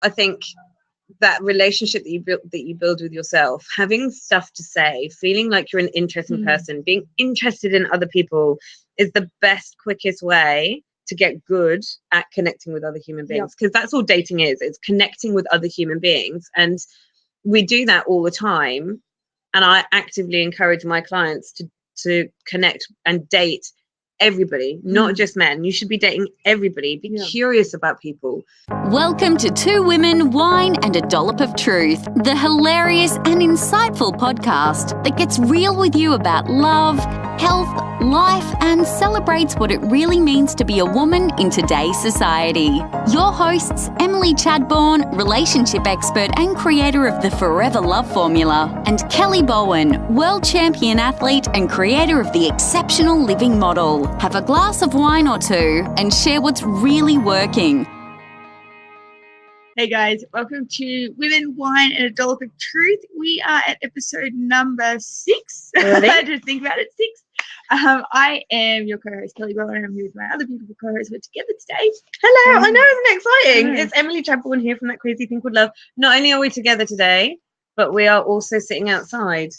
I think that relationship that you build with yourself, having stuff to say, feeling like you're an interesting person, being interested in other people is the best, quickest way to get good at connecting with other human beings, because that's all dating is. It's connecting with other human beings, and we do that all the time. And I actively encourage my clients to connect and date everybody, not just men. You should be dating everybody. Be curious about people. Welcome to Two Women, Wine and a Dollop of Truth, the hilarious and insightful podcast that gets real with you about love, health, life, and celebrates what it really means to be a woman in today's society. Your hosts, Emily Chadbourne, relationship expert and creator of the Forever Love Formula, and Kelly Bowen, world champion athlete and creator of the Exceptional Living Model. Have a glass of wine or two and share what's really working. Hey guys, welcome to Women, Wine and a Dollop of Truth. We are at episode number 6. I had to think about it, 6. I am your co-host, Kelly Bowen, and I'm here with my other beautiful co-hosts. We're together today. Hello, I know, isn't it exciting? It's Emily Chadbourne here from That Crazy Thing Called Love. Not only are we together today, but we are also sitting outside.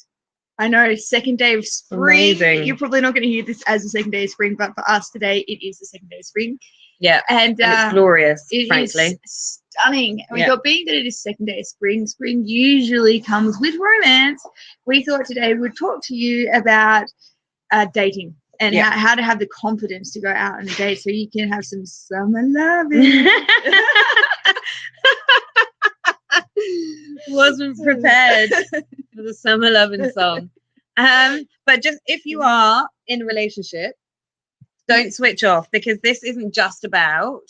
I know, second day of spring. Amazing. You're probably not going to hear this as the second day of spring, but for us today, it is the second day of spring. Yeah, and it's glorious, it frankly. Is stunning. And we thought, being that it is second day of spring, spring usually comes with romance. We thought today we'd talk to you about dating and how to have the confidence to go out on a date so you can have some summer loving. Wasn't prepared for the summer loving song. But just if you are in a relationship, don't switch off, because this isn't just about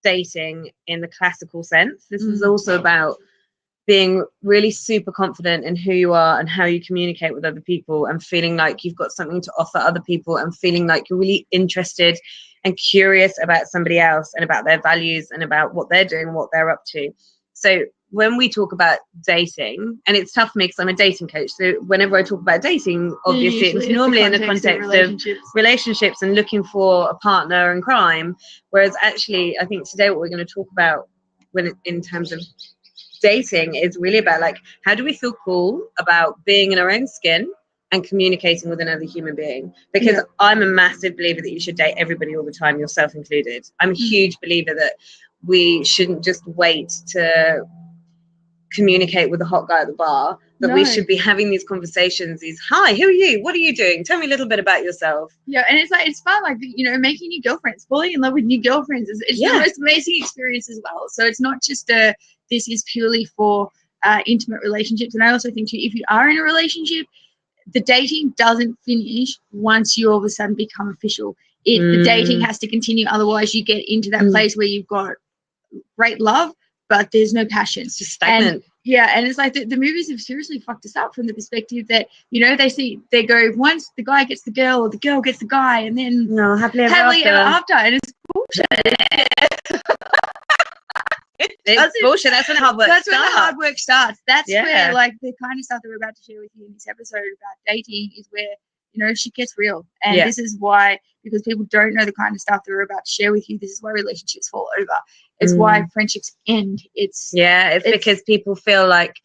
dating in the classical sense. This is also about being really super confident in who you are and how you communicate with other people, and feeling like you've got something to offer other people, and feeling like you're really interested and curious about somebody else and about their values and about what they're doing and what they're up to. So when we talk about dating, and it's tough for me because I'm a dating coach, so whenever I talk about dating, obviously it's normally in the context of relationships and looking for a partner and crime, whereas actually I think today what we're going to talk about in terms of dating is really about, like, how do we feel cool about being in our own skin and communicating with another human being? Because I'm a massive believer that you should date everybody all the time, yourself included. I'm a huge believer that we shouldn't just wait to communicate with a hot guy at the bar, that we should be having these conversations, hi, who are you, what are you doing, tell me a little bit about yourself. And it's fun, like, making new girlfriends, falling in love with new girlfriends is the most amazing experience as well. So it's not just this is purely for intimate relationships. And I also think too, if you are in a relationship, the dating doesn't finish once you all of a sudden become official. The dating has to continue, otherwise you get into that place where you've got great love but there's no passion. It's just stagnant. And it's like the movies have seriously fucked us up from the perspective that, they go, once the guy gets the girl or the girl gets the guy, and then happily ever after. And it's bullshit. It's bullshit. That's when hard work starts. That's when the hard work starts. That's where, like, the kind of stuff that we're about to share with you in this episode about dating is where, shit gets real. And this is why, because people don't know the kind of stuff that we're about to share with you, this is why relationships fall over. It's why friendships end. It's because people feel like,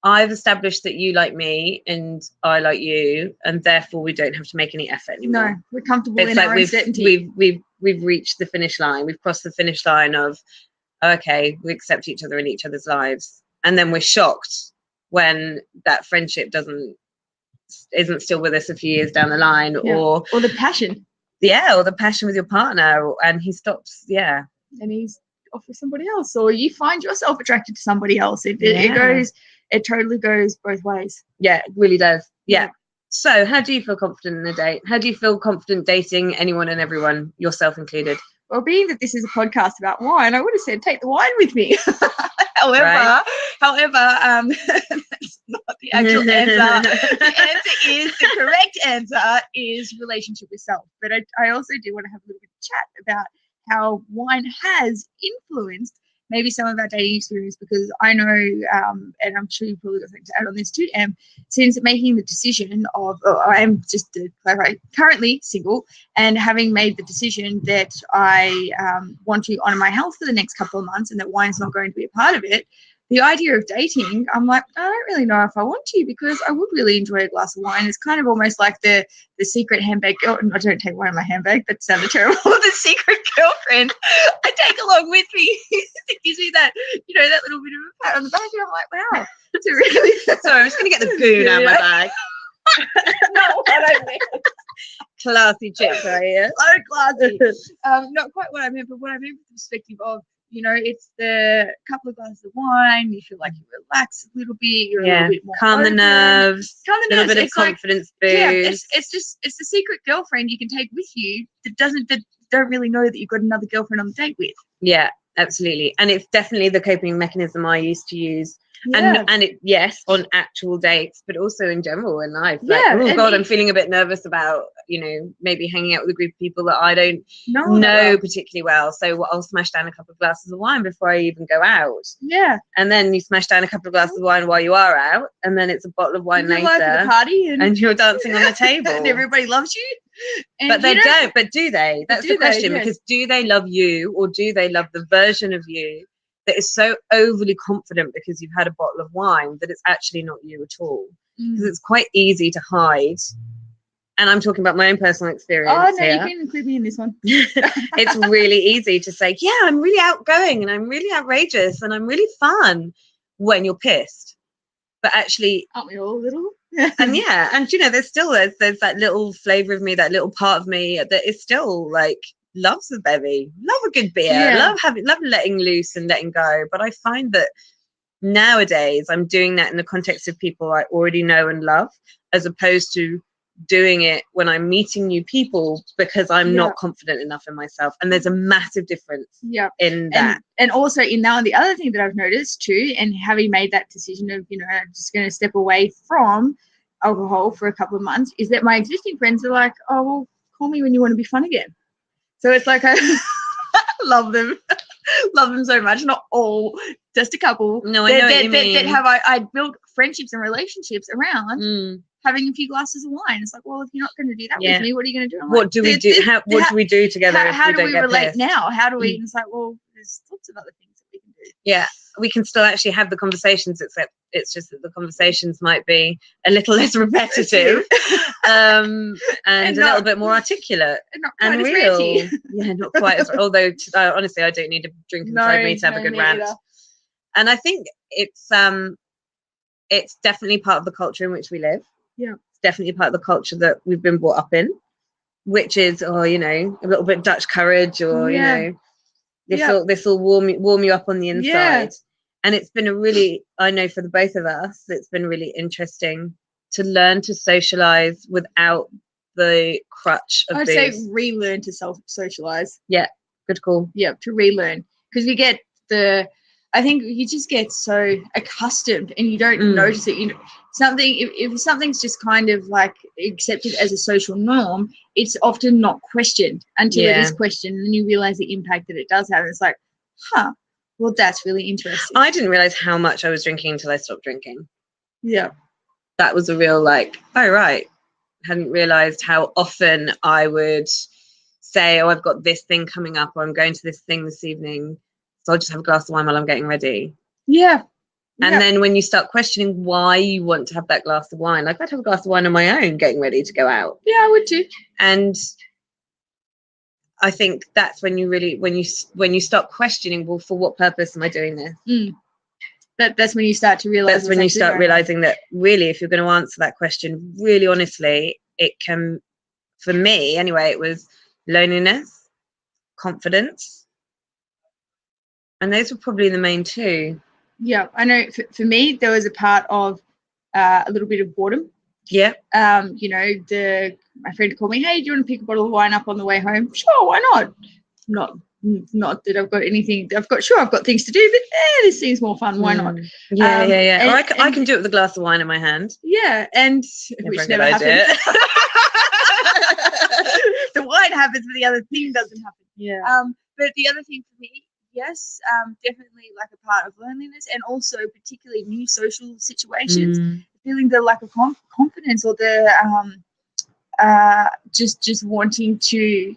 I've established that you like me and I like you, and therefore we don't have to make any effort anymore. No, we're comfortable in our own certainty. We've reached the finish line. We've crossed the finish line of, okay, we accept each other in each other's lives. And then we're shocked when that friendship isn't still with us a few years down the line, or the passion. Or the passion with your partner, and he stops, and he's off with somebody else, or you find yourself attracted to somebody else. It totally goes both ways. It really does. So how do you feel confident in a date? How do you feel confident dating anyone and everyone, yourself included? Well, being that this is a podcast about wine, I would have said take the wine with me. However, that's not the actual answer. The correct answer is relationship with self. But I also do want to have a little bit of chat about how wine has influenced maybe some of our dating experience, because I know, and I'm sure you probably got something to add on this too, Em, since making the decision of, I'm just to clarify, currently single, and having made the decision that I want to honor my health for the next couple of months and that wine's not going to be a part of it, the idea of dating, I'm like, I don't really know if I want to, because I would really enjoy a glass of wine. It's kind of almost like the secret handbag. Oh, I don't take wine in my handbag. That sounded terrible. The secret girlfriend I take along with me. It gives me that, that little bit of a pat on the back, and I'm like, wow, it's a really. Sorry, I'm just going to get the goon out of my bag. Not what I meant. Classy chick right here. So classy. Not quite what I meant, but what I meant from the perspective of, it's the couple of glasses of wine, you feel like you relax a little bit, you're a little bit more calm open. the nerves, a little bit of confidence boost. Yeah, it's the secret girlfriend you can take with you that don't really know that you've got another girlfriend on the date with. Yeah, absolutely. And it's definitely the coping mechanism I used to use. Yeah. And it, yes, on actual dates, but also in general in life. Like, Yeah, oh God, I'm feeling a bit nervous about, maybe hanging out with a group of people that I don't know well. particularly well. So I'll smash down a couple of glasses of wine before I even go out. Yeah. And then you smash down a couple of glasses of wine while you are out, and then it's a bottle of wine later. At the party and you're dancing on the table. And everybody loves you. And but they don't. But do they? That's the question. Yes. Because do they love you, or do they love the version of you that is so overly confident because you've had a bottle of wine that it's actually not you at all? Because it's quite easy to hide. And I'm talking about my own personal experience. Oh, no, here. you can include me in this one. It's really easy to say, yeah, I'm really outgoing and I'm really outrageous and I'm really fun when you're pissed. But actually, aren't we all a little? And there's that little flavor of me, that little part of me that is still like loves a bevy, love a good beer, love letting loose and letting go. But I find that nowadays I'm doing that in the context of people I already know and love, as opposed to doing it when I'm meeting new people because I'm not confident enough in myself. And there's a massive difference in that. And also in that, the other thing that I've noticed too, and having made that decision of, I'm just going to step away from alcohol for a couple of months, is that my existing friends are like, oh, well, call me when you want to be fun again. So it's like, I love them. Love them so much. Not all, just a couple. No, I know what you mean. That have I built friendships and relationships around having a few glasses of wine. It's like, well, if you're not going to do that with me, what are you going to do? What do we do? What do we do together? How do we relate now? How do we? And it's like, well, there's lots of other things that we can do. Yeah, we can still actually have the conversations, except it's just that the conversations might be a little less repetitive and a little bit more articulate and real. Ranty. Yeah, not quite as. Although honestly, I don't need a drink inside me to have a good rant. Either. And I think it's definitely part of the culture in which we live. Yeah, it's definitely part of the culture that we've been brought up in, which is, a little bit Dutch courage, or this will warm you up on the inside. Yeah. And it's been I know for the both of us, it's been really interesting to learn to socialize without the crutch of booze. I'd say relearn to socialize. Yeah, good call. Yeah, to relearn, because we get I think you just get so accustomed and you don't notice it. If something's just kind of like accepted as a social norm, it's often not questioned until it is questioned, and then you realize the impact that it does have. And it's like, well, that's really interesting. I didn't realize how much I was drinking until I stopped drinking. Yeah. That was a real oh, right. Hadn't realized how often I would say, oh, I've got this thing coming up, or I'm going to this thing this evening, so I'll just have a glass of wine while I'm getting ready. Yeah. And then when you start questioning why you want to have that glass of wine, like I'd have a glass of wine on my own getting ready to go out. Yeah, I would too. And I think that's when you really, when you start questioning, well, for what purpose am I doing this? That's when you start to realize. That's when you start realizing that really, if you're going to answer that question really honestly, it can, for me anyway, it was loneliness, confidence. And those were probably the main two. Yeah, I know for me, there was a part of a little bit of boredom. Yeah. My friend called me, hey, do you want to pick a bottle of wine up on the way home? Sure, why not? Not that I've got anything. I've got things to do, but this seems more fun. Why not? Yeah. Or I can do it with a glass of wine in my hand. Yeah, and which never happens. The wine happens, but the other thing doesn't happen. Yeah. But the other thing for me, guess. Definitely like a part of loneliness, and also particularly new social situations, feeling the lack of confidence, or the just wanting to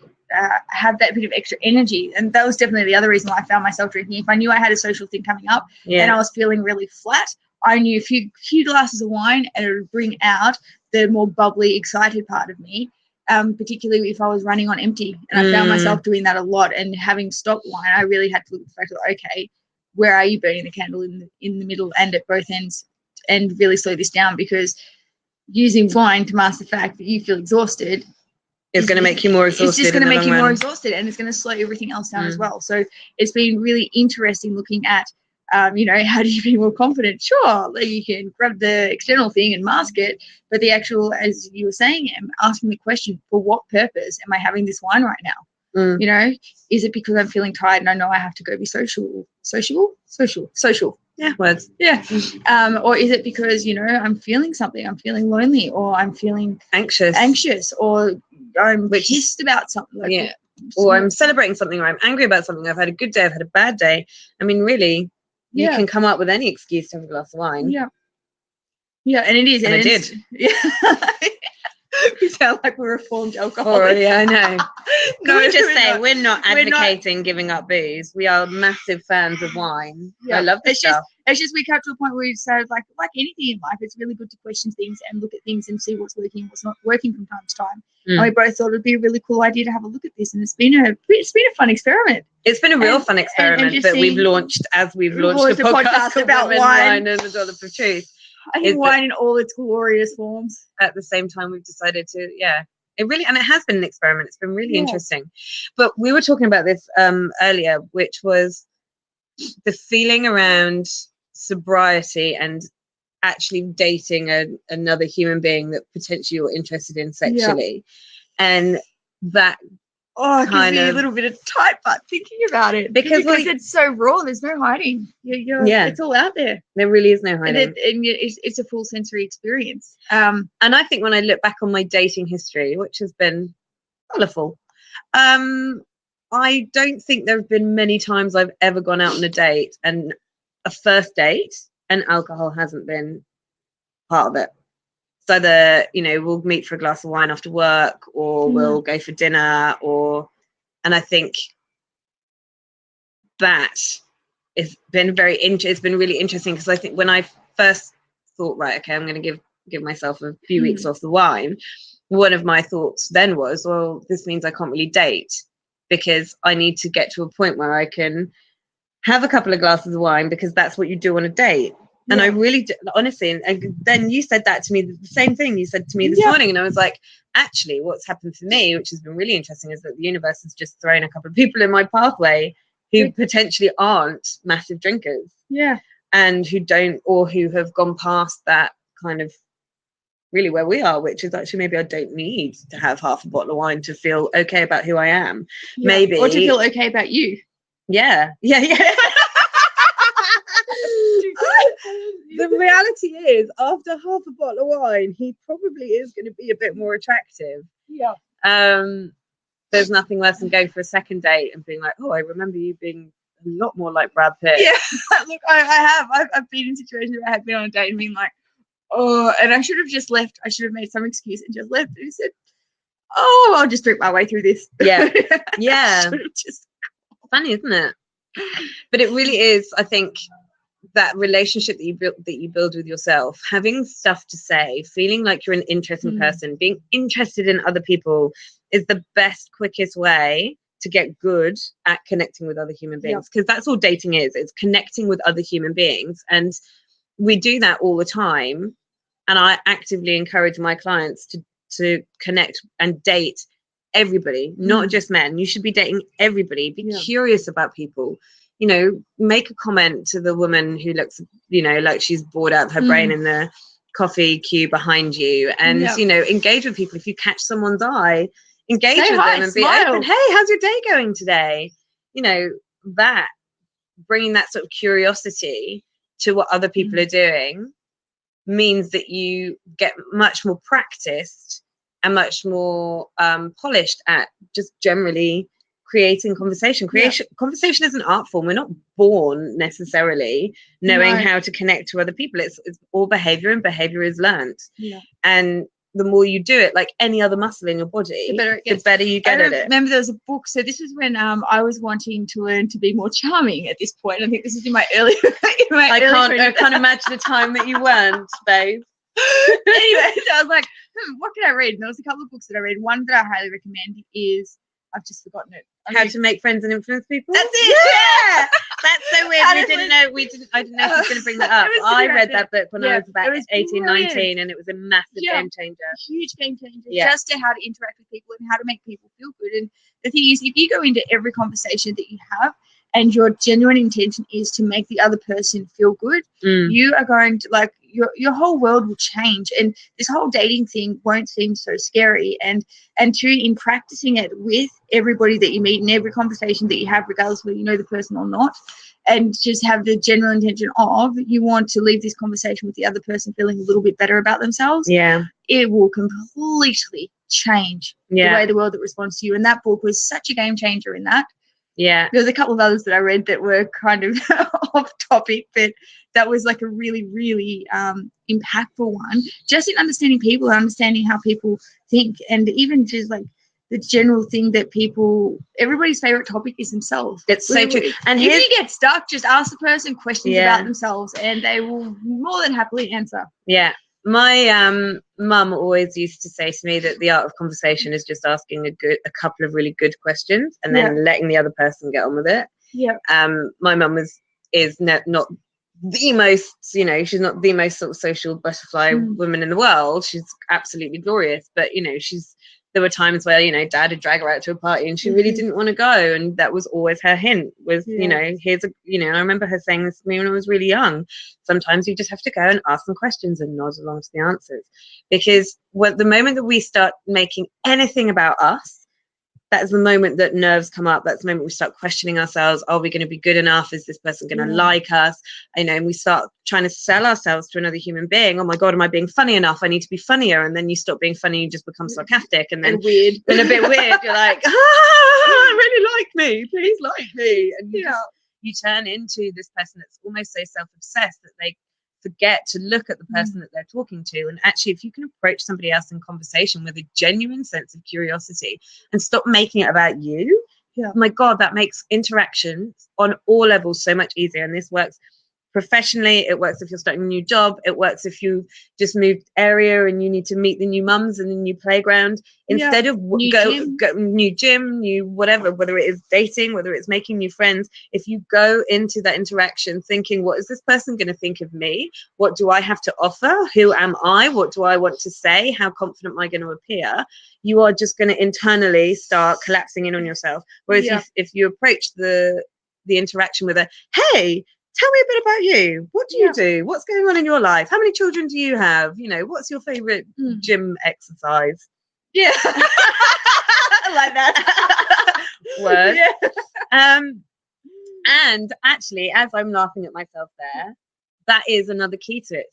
have that bit of extra energy. And that was definitely the other reason why I found myself drinking. If I knew I had a social thing coming up and I was feeling really flat, I knew a few glasses of wine and it would bring out the more bubbly, excited part of me, particularly if I was running on empty. And I found myself doing that a lot, and having stopped wine, I really had to look at the fact that, okay, where are you burning the candle in the middle and at both ends, and really slow this down, because using wine to mask the fact that you feel exhausted is going to make you more exhausted. It's just going to make you more exhausted, and it's going to slow everything else down as well. So it's been really interesting looking at, how do you be more confident? Sure, like you can grab the external thing and mask it, but the actual, as you were saying, asking the question, for what purpose am I having this wine right now? Is it because I'm feeling tired and I know I have to go be social? Yeah, words. Yeah. Or is it because, I'm feeling something, I'm feeling lonely, or I'm feeling anxious, or I'm pissed about something. Or I'm celebrating something, or I'm angry about something. I've had a good day, I've had a bad day. I mean, really, you can come up with any excuse to have a glass of wine. Yeah. Yeah, and it is. And I did. Yeah. We sound like we're reformed alcoholics. Oh, yeah, I know. No, Can we just say not. we're not advocating giving up booze. We are massive fans of wine. Yeah. I love this stuff. It's just we come to a point where we decided, like anything in life, it's really good to question things and look at things and see what's working and what's not working from time to time. And we both thought it'd be a really cool idea to have a look at this, and it's been a fun experiment. It's been a real fun experiment that we've launched as we've launched a podcast about wine and the dollop of truth. I think wine in all its glorious forms. At the same time, we've decided to, it really, and it has been an experiment. It's been really interesting. But we were talking about this earlier, which was the feeling around sobriety and actually dating another human being that potentially you're interested in sexually. And that it gives me a little bit of tight butt thinking about it, because it's so raw. There's no hiding. It's all out there. There really is no hiding, and it's a full sensory experience. And I think when I look back on my dating history, which has been colourful, I don't think there have been many times I've ever gone out on a date, and a first date, and alcohol hasn't been part of it. So we'll meet for a glass of wine after work, or we'll go for dinner, and I think that it's been it's been really interesting, because I think when I first thought, right, okay, I'm going to give myself a few weeks off the wine, one of my thoughts then was, well, this means I can't really date, because I need to get to a point where I can have a couple of glasses of wine, because that's what you do on a date. And I really, honestly, and then you said that to me, the same thing you said to me this morning. And I was like, actually, what's happened for me, which has been really interesting, is that the universe has just thrown a couple of people in my pathway who potentially aren't massive drinkers. Yeah. And who don't, or who have gone past that kind of really where we are, which is actually, maybe I don't need to have half a bottle of wine to feel okay about who I am. Yeah. Maybe. Or to feel okay about you. Yeah. The reality is, after half a bottle of wine, he probably is going to be a bit more attractive. Yeah. There's nothing worse than going for a second date and being like, oh, I remember you being a lot more like Brad Pitt. Yeah. Look, I have. I've been in situations where I have been on a date and been like, oh, and I should have just left. I should have made some excuse and just left. And he said, oh, I'll just drink my way through this. Yeah. Yeah. Funny, isn't it? But it really is, I think, that relationship that you build with yourself, having stuff to say, feeling like you're an interesting person, being interested in other people, is the best, quickest way to get good at connecting with other human beings, because that's all dating is. It's connecting with other human beings, and we do that all the time. And I actively encourage my clients to connect and date everybody, not just men. You should be dating everybody. Be curious about people. Make a comment to the woman who looks, like she's bored out of her brain in the coffee queue behind you, and engage with people. If you catch someone's eye, engage with them and be open. Hey, how's your day going today? That bringing that sort of curiosity to what other people are doing means that you get much more practiced and much more polished at just generally creating conversation. Conversation is an art form. We're not born necessarily knowing how to connect to other people. It's all behavior, and behavior is learned. And the more you do it, like any other muscle in your body, the better you get at it. Remember, there was a book. So this is when I was wanting to learn to be more charming at this point. I think this is in my early. I can't imagine a time that you weren't, babe. Anyway, so I was like, what can I read? And there was a couple of books that I read. One that I highly recommend is, I've just forgotten it. How to Make Friends and Influence People. That's it. Yeah, that's so weird. I didn't know she was going to bring that up. I read that book when I was about 18, 19, and it was a massive game changer. Huge game changer. Just to how to interact with people and how to make people feel good. And the thing is, if you go into every conversation that you have and your genuine intention is to make the other person feel good, you are going to, like, your whole world will change, and this whole dating thing won't seem so scary. And two, in practicing it with everybody that you meet in every conversation that you have, regardless of whether you know the person or not, and just have the general intention of you want to leave this conversation with the other person feeling a little bit better about themselves. It will completely change the way the world that responds to you. And that book was such a game changer in that. There's a couple of others that I read that were kind of off topic, but that was like a really, really impactful one, just in understanding people and understanding how people think, and even just like the general thing that everybody's favorite topic is themselves. It's so true. And if you get stuck, just ask the person questions about themselves, and they will more than happily answer. My mum always used to say to me that the art of conversation is just asking a couple of really good questions and then letting the other person get on with it. My mum is not the most, she's not the most sort of social butterfly woman in the world. She's absolutely glorious, but there were times where Dad would drag her out to a party and she really didn't want to go, and that was always her hint was here's I remember her saying this to me when I was really young. Sometimes you just have to go and ask some questions and nod along to the answers, because the moment that we start making anything about us, that's the moment that nerves come up. That's the moment we start questioning ourselves. Are we going to be good enough? Is this person going to like us? And we start trying to sell ourselves to another human being. Oh my God, am I being funny enough? I need to be funnier. And then you stop being funny, you just become sarcastic, and then weird. And a bit weird. You're like, really like me. Please like me. And you turn into this person that's almost so self-obsessed that they forget to look at the person that they're talking to. And actually, if you can approach somebody else in conversation with a genuine sense of curiosity and stop making it about you, my God, that makes interactions on all levels so much easier. And this works professionally. It works if you're starting a new job. It works if you just moved area and you need to meet the new mums in the new playground instead of new gym, new whatever, whether it is dating, whether it's making new friends. If you go into that interaction thinking, what is this person going to think of me? What do I have to offer? Who am I? What do I want to say? How confident am I going to appear? You are just going to internally start collapsing in on yourself. Whereas if you approach the interaction with a, hey, tell me a bit about you. What do you do? What's going on in your life? How many children do you have? What's your favorite gym exercise? I like that word. And actually, as I'm laughing at myself there, that is another key to it.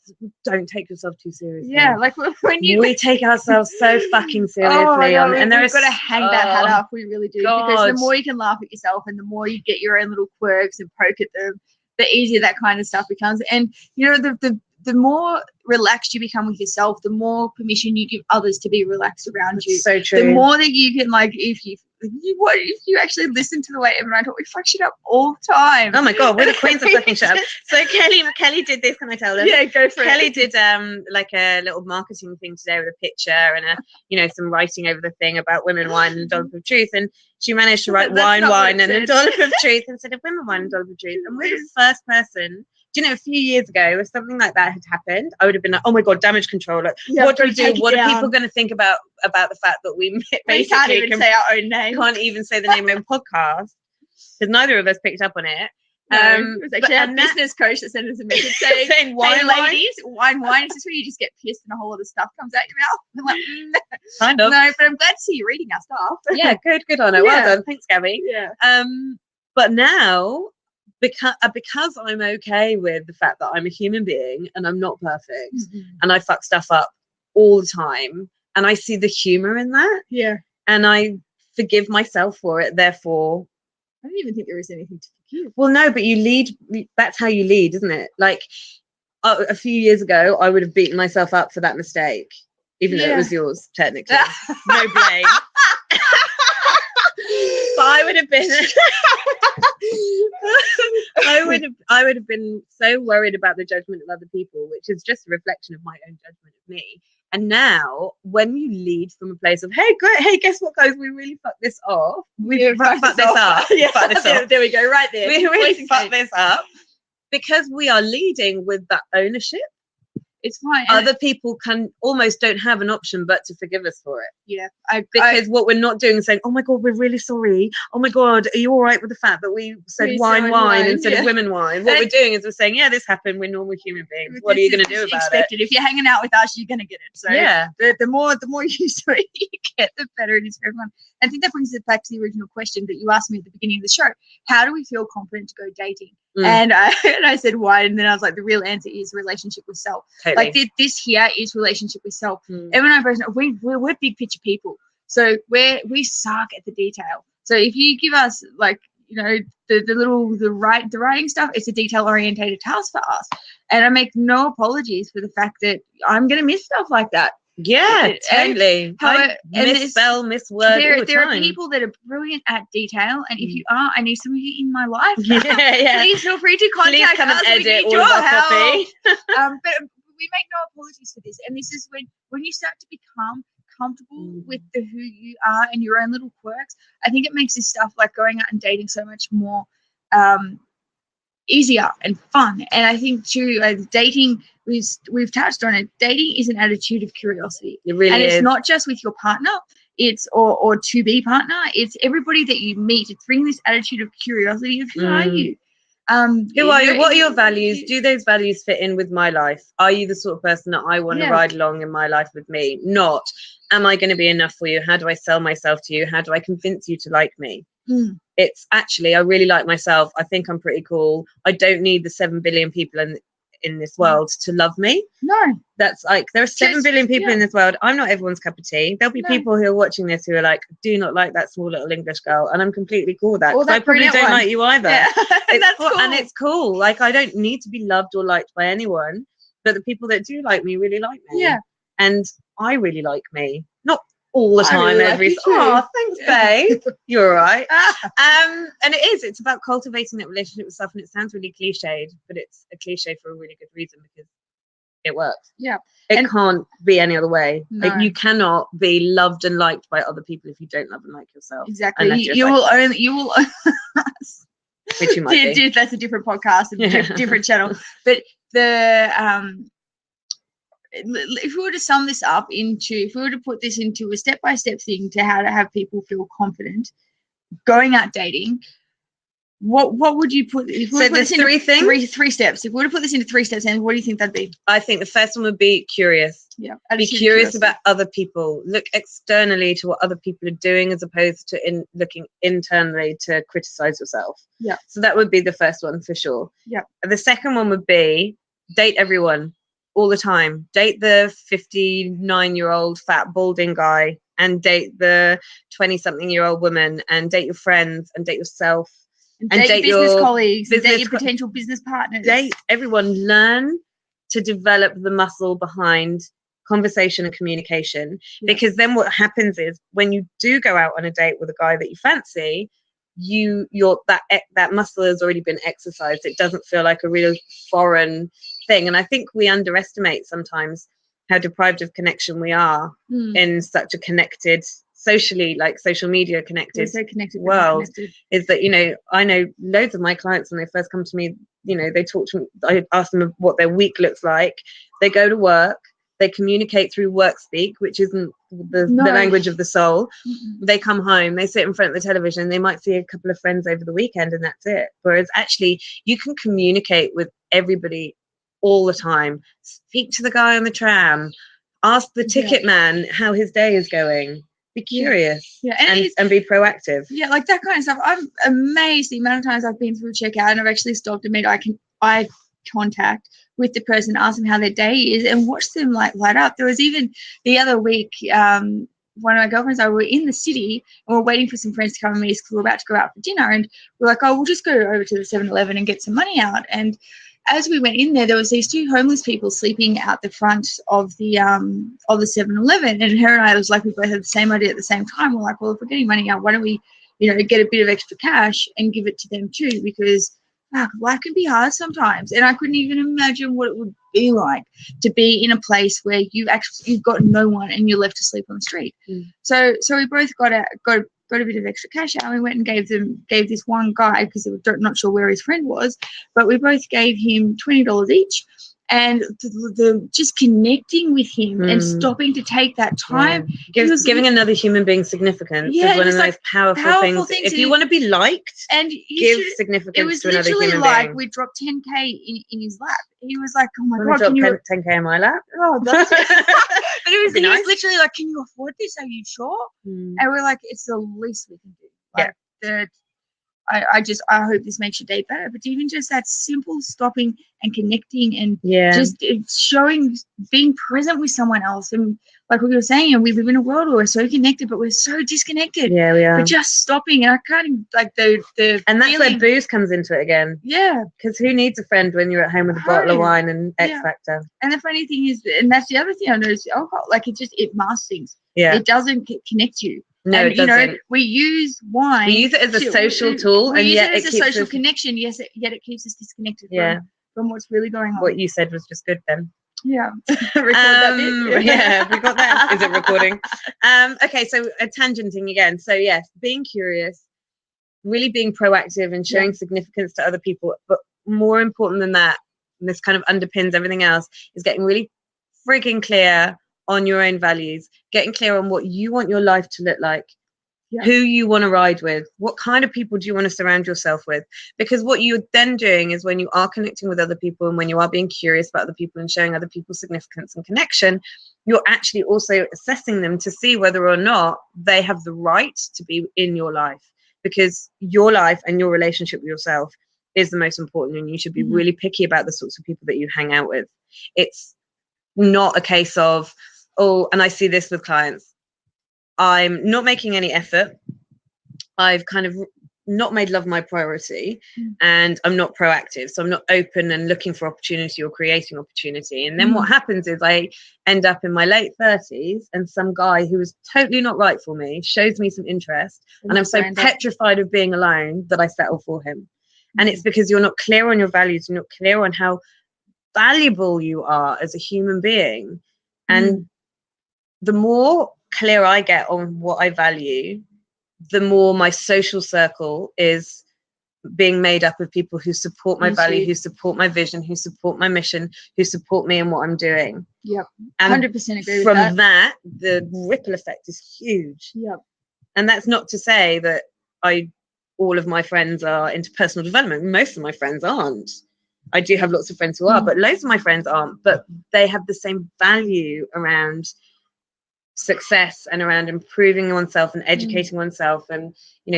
Don't take yourself too seriously. Like when we take ourselves so fucking seriously, and we've got to hang that hat up. We really do, because the more you can laugh at yourself, and the more you get your own little quirks and poke at them, the easier that kind of stuff becomes. And the more relaxed you become with yourself, the more permission you give others to be relaxed around you. So true. The more that you can, like, if you actually listen to the way Em and I talk, we fuck shit up all the time. Oh my God, we're the queens of fucking shit up. So Kelly did this. Can I tell them? Yeah, go for it. Kelly did like a little marketing thing today with a picture and some writing over the thing about women, wine, and a dollop of truth. And she managed to write wine, and a dollop of truth instead of women, wine, and a dollop of truth. And we're the first person. Do a few years ago, if something like that had happened, I would have been like, oh my God, damage control. Like, what do we do? What are people going to think about the fact that we basically can't even say our own name? Can't even say the name of a podcast, because neither of us picked up on it. It was actually our business coach that sent us a message saying wine, ladies, wine. Is this where you just get pissed and a whole lot of stuff comes out your mouth? I'm like, kind of. No, but I'm glad to see you reading our stuff. Yeah, good on it. Well done. Thanks, Gabby. Yeah. But now, because I'm okay with the fact that I'm a human being and I'm not perfect and I fuck stuff up all the time, and I see the humor in that. Yeah. And I forgive myself for it. Therefore, I don't even think there is anything to forgive. well, no, but you lead. That's how you lead, isn't it? Like a few years ago, I would have beaten myself up for that mistake, even though it was yours, technically. No blame. But I would have been I would have been so worried about the judgment of other people, which is just a reflection of my own judgment of me. And now when you lead from a place of, hey, great, hey, guess what, guys, we really fucked this off. We fucked this up. There we go, right there. We really fucked this up. Because we are leading with that ownership. It's fine. Other people almost don't have an option but to forgive us for it. Yeah. Because what we're not doing is saying, oh my God, we're really sorry. Oh my God, are you all right with the fact that we said wine instead of women wine? What we're doing is we're saying, yeah, this happened. We're normal human beings. What are you going to do about it? If you're hanging out with us, you're going to get it. So yeah, the more you get, the better it is for everyone. I think that brings us back to the original question that you asked me at the beginning of the show. How do we feel confident to go dating? And I said why, and then I was like, the real answer is relationship with self. Totally. Like this here is relationship with self. Everyone I both know, we're big picture people, so we suck at the detail. So if you give us like, you know, the writing stuff, it's a detail orientated task for us, and I make no apologies for the fact that I'm gonna miss stuff like that. Yeah, totally. I misspell, misword. There are people that are brilliant at detail, and if you are, I need some of you in my life. Yeah. Please feel free to contact Please come us. and edit all of our copy. But we make no apologies for this, and this is when you start to become comfortable with who you are and your own little quirks. I think it makes this stuff like going out and dating so much more easier and fun. And I think too, dating, we've touched on it. Dating is an attitude of curiosity. It really and is. It's not just with your partner. It's or to be partner. It's everybody that you meet. It's bringing this attitude of curiosity of who are you. Who are you? What are your values? Do those values fit in with my life? Are you the sort of person that I want to ride along in my life with me? Not, am I going to be enough for you? How do I sell myself to you? How do I convince you to like me? It's actually, I really like myself. I think I'm pretty cool. I don't need the 7 billion people in this world to love me. No. That's like, there are 7 billion people in this world. I'm not everyone's cup of tea. There'll be people who are watching this who are like, do not like that small little English girl. And I'm completely cool with that. Or that I probably don't like you either. Yeah. That's cool. cool. And it's cool. Like, I don't need to be loved or liked by anyone. But the people that do like me really like me. Yeah. And I really like me. Not all the time, really thanks, babe. You're all right. And it's about cultivating that relationship with self, and it sounds really cliched, but it's a cliche for a really good reason, because it works. Yeah. It can't be any other way. No. Like, you cannot be loved and liked by other people if you don't love and like yourself. Exactly. You will which you might do. That's a different podcast, a different channel. But if we were to sum this up if we were to put this into a step-by-step thing to how to have people feel confident going out dating, what would you put? So there's three things? Three steps. If we were to put this into 3 steps, and what do you think that'd be? I think the first one would be curious. Yeah. Be curious about other people. Look externally to what other people are doing, as opposed to looking internally to criticize yourself. Yeah. So that would be the first one for sure. Yeah. The second one would be date everyone all the time. Date the 59-year-old fat balding guy, and date the 20-something-year-old woman, and date your friends, and date yourself, and date your business colleagues, and date your potential business partners. Date everyone. Learn to develop the muscle behind conversation and communication, because then what happens is, when you do go out on a date with a guy that you fancy, that muscle has already been exercised. It doesn't feel like a real foreign thing. And I think we underestimate sometimes how deprived of connection we are in such a connected, socially, like social media connected, world. Is that, I know loads of my clients, when they first come to me, they talk to me, I ask them what their week looks like. They go to work, they communicate through work speak, which isn't the language of the soul. They come home, they sit in front of the television, they might see a couple of friends over the weekend, and that's it. Whereas actually you can communicate with everybody all the time. Speak to the guy on the tram, ask the ticket man how his day is going. Be curious and be proactive. Yeah, like that kind of stuff. I'm amazed the amount of times I've been through checkout and I've actually stopped a meet eye contact with the person, ask them how their day is, and watch them like light up. There was even the other week, one of my girlfriends and I were in the city and we're waiting for some friends to come and meet us because we're about to go out for dinner. And we're like, oh, we'll just go over to the 7-Eleven and get some money out. And as we went in there was these two homeless people sleeping out the front of the 7-Eleven. And her and I, it was like we both had the same idea at the same time. We're like, well, if we're getting money out, why don't we, get a bit of extra cash and give it to them too? Because life can be hard sometimes. And I couldn't even imagine what it would be like to be in a place where you've got no one and you're left to sleep on the street. So we both got a bit of extra cash out. And we went and gave this one guy, because we were not sure where his friend was, but we both gave him $20 each. And the just connecting with him and stopping to take that time. Giving another human being significance is one of the most powerful things. If you want to be liked, and give significance to another human being. It was literally like we dropped 10K in his lap. He was like, oh my God, can you 10K in my lap? Oh, that's but it was literally like, can you afford this? Are you sure? And we're like, it's the least we can do. Like, I hope this makes your day better. But even just that simple stopping and connecting and just showing, being present with someone else. And like we were saying, and we live in a world where we're so connected, but we're so disconnected. Yeah, we are. But just stopping, and I can't like the and that's where booze comes into it again. Yeah, because who needs a friend when you're at home with a bottle of wine and X Factor? And the funny thing is, and that's the other thing I noticed, alcohol, like it masks things. Yeah, it doesn't connect you. No, and, it doesn't. We use wine. We use it as a social tool, and yet it keeps a social connection. Yes, yet it keeps us disconnected from what's really going on. What you said was just good then. Yeah. Yeah, we got that. Is it recording? Okay, so tangenting again. So yes, being curious, really being proactive and showing significance to other people. But more important than that, and this kind of underpins everything else, is getting really freaking clear on your own values, getting clear on what you want your life to look like, who you want to ride with, what kind of people do you want to surround yourself with. Because what you're then doing is, when you are connecting with other people and when you are being curious about other people and showing other people significance and connection, you're actually also assessing them to see whether or not they have the right to be in your life. Because your life and your relationship with yourself is the most important, and you should be really picky about the sorts of people that you hang out with. It's not a case of, oh, and I see this with clients, I'm not making any effort, I've kind of not made love my priority, and I'm not proactive, so I'm not open and looking for opportunity or creating opportunity. And then what happens is I end up in my late 30s and some guy who is totally not right for me shows me some interest, and I'm so petrified of being alone that I settle for him. And it's because you're not clear on your values, you're not clear on how valuable you are as a human being. And the more clear I get on what I value, the more my social circle is being made up of people who support my value, who support my vision, who support my mission, who support me in what I'm doing. Yep. And 100% agree with from that, the ripple effect is huge. Yep. And that's not to say that all of my friends are into personal development. Most of my friends aren't. I do have lots of friends who are, but loads of my friends aren't. But they have the same value around success and around improving oneself and educating oneself and,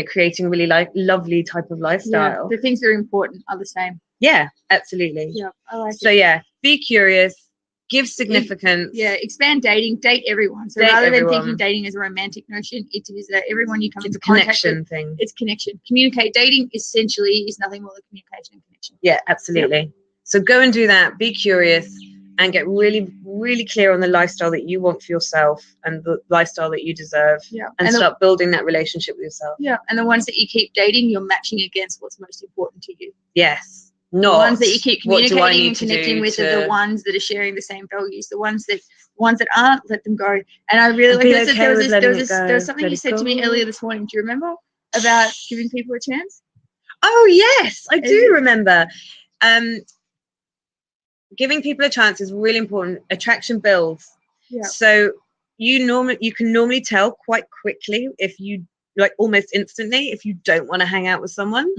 creating really lovely type of lifestyle. The things that are important are the same. Yeah, absolutely. Yeah, I like it. So be curious, give significance. Expand dating, date everyone. So rather than thinking dating as a romantic notion, it is everyone you come into contact with. It's a connection thing. It's connection. Communicate. Dating essentially is nothing more than communication and connection. Yeah, absolutely. Yeah. So go and do that. Be curious and get really, really clear on the lifestyle that you want for yourself and the lifestyle that you deserve. Yeah. And start building that relationship with yourself. Yeah. And the ones that you keep dating, you're matching against what's most important to you. Yes. Not the ones that you keep communicating and connecting with are the ones that are sharing the same values. The ones that aren't, let them go. And I really like this. There was something you said to me earlier this morning. Do you remember about giving people a chance? Oh yes, I do remember. Giving people a chance is really important. Attraction builds. Yeah. So you can normally tell quite quickly if you, like almost instantly, if you don't want to hang out with someone.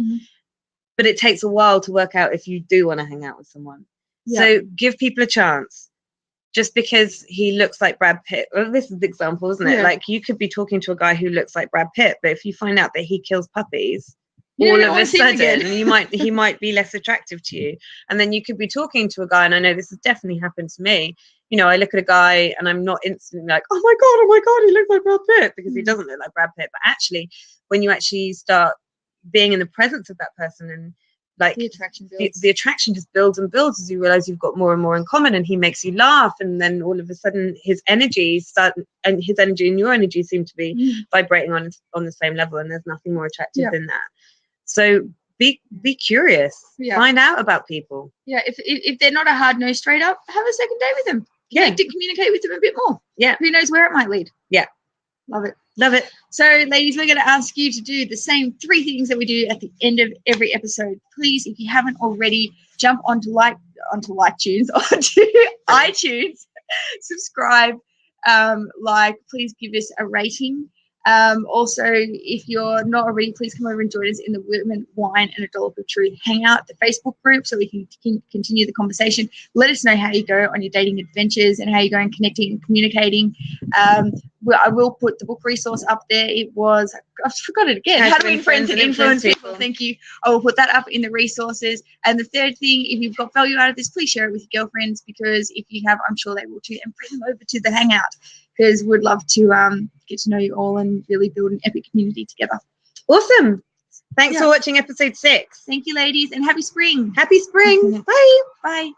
But it takes a while to work out if you do want to hang out with someone. Yeah. So give people a chance. Just because he looks like Brad Pitt. Well, this is the example, isn't it? Yeah. Like you could be talking to a guy who looks like Brad Pitt, but if you find out that he kills puppies, You all don't of wanna a see him sudden again. he might be less attractive to you. And then you could be talking to a guy, and I know this has definitely happened to me. You know, I look at a guy and I'm not instantly like, oh my god, he looks like Brad Pitt, because he doesn't look like Brad Pitt. But actually, when you actually start being in the presence of that person, and like The attraction builds. the attraction just builds and builds as you realize you've got more and more in common, and he makes you laugh, and then all of a sudden his energy and your energy seem to be vibrating on the same level, and there's nothing more attractive than that. So be curious, find out about people. Yeah, if they're not a hard no straight up, have a second date with them. Connect and communicate with them a bit more. Yeah, who knows where it might lead. Yeah, love it. So ladies, we're going to ask you to do the same 3 things that we do at the end of every episode. Please, if you haven't already, jump onto iTunes, subscribe, please give us a rating. Also, if you're not already, please come over and join us in the Women, Wine and a Dollop of Truth Hangout, the Facebook group, so we can continue the conversation. Let us know how you go on your dating adventures and how you're going connecting and communicating. I will put the book resource up there. It was, I forgot it again. How to Win Friends and Influence People. Thank you. I will put that up in the resources. And the third thing, if you've got value out of this, please share it with your girlfriends, because if you have, I'm sure they will too. And bring them over to the Hangout, because we'd love to get to know you all and really build an epic community together. Awesome. Thanks for watching episode 6. Thank you, ladies, and happy spring. Happy spring. Bye. Bye.